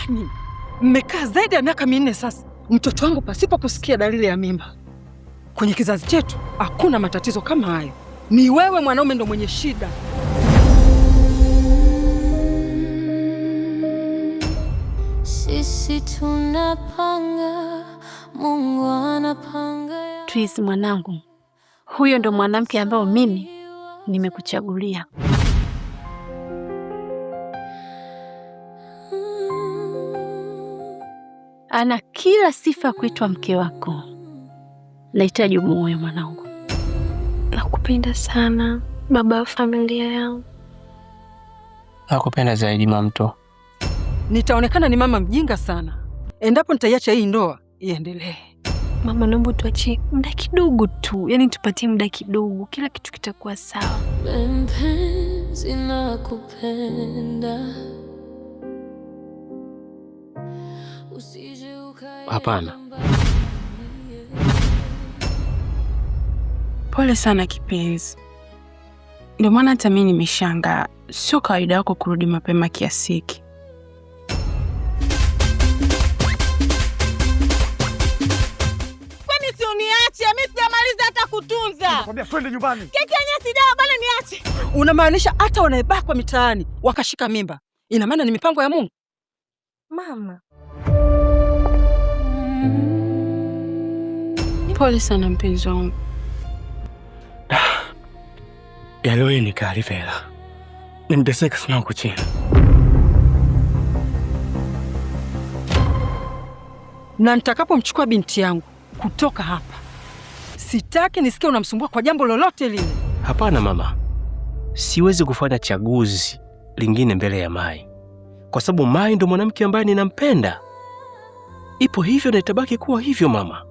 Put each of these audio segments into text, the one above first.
Yaani mmekaa zaidi ya miaka 4 sasa, mtoto wangu pasipo kusikia dalili ya mimba. Kwenye kizazi chetu hakuna matatizo kama hayo. Ni wewe mwanaume ndo mwenye shida. Sisi tunapanga, Mungu anapanga. Twiz mwanangu, huyo ndo mwanamke ambao mimi nimekuchagulia. Ana kila sifa kuitwa mke wako. Nahitaji umuoe mwanangu. Nakupenda sana, baba wa familia yangu. Nakupenda zaidi Mamto. Nitaonekana ni mama mjinga sana endapo nitaiacha hii ndoa iendelee. Mama, naomba tuachie muda kidogo tu. Yaani tupatie muda kidogo, kila kitu kitakuwa sawa. Mpenzi nakupenda. Hapana. Pole sana kipenzi. Ndio maana hata mimi nimeshangaa. Sio kawaida yako kurudi mapema kiasi hiki. Kwani si uniache? Mimi sijamaliza hata kutunza. Nakwambia twende nyumbani. Keki yenyewe sijawa bana, niache. Unamaanisha hata wanaebakwa mitaani wakashika mimba, ina maana ni mipango ya Mungu? Mama. Pole sana mpenzi wangu. Ya leo ni Kalivela. Nimteseka sana huko chini. Na nitakapomchukua binti yangu kutoka hapa, sitaki nisikie unamsumbua kwa jambo lolote lile. Hapana mama. Siwezi kufanya chaguzi lingine mbele ya Mai. Kwa sababu Mai ndo mwanamke ambaye ninampenda. Ipo hivyo na itabaki kuwa hivyo mama.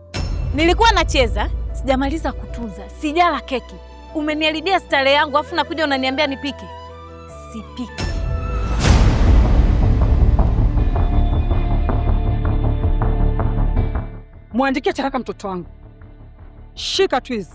Nilikuwa nacheza, sijamaliza kutunza, sijala keki. Umeniharibia style yangu afu nakuja unaniambia nipike. Sipiki. Muandikie taraka mtoto wangu. Shika Twiz.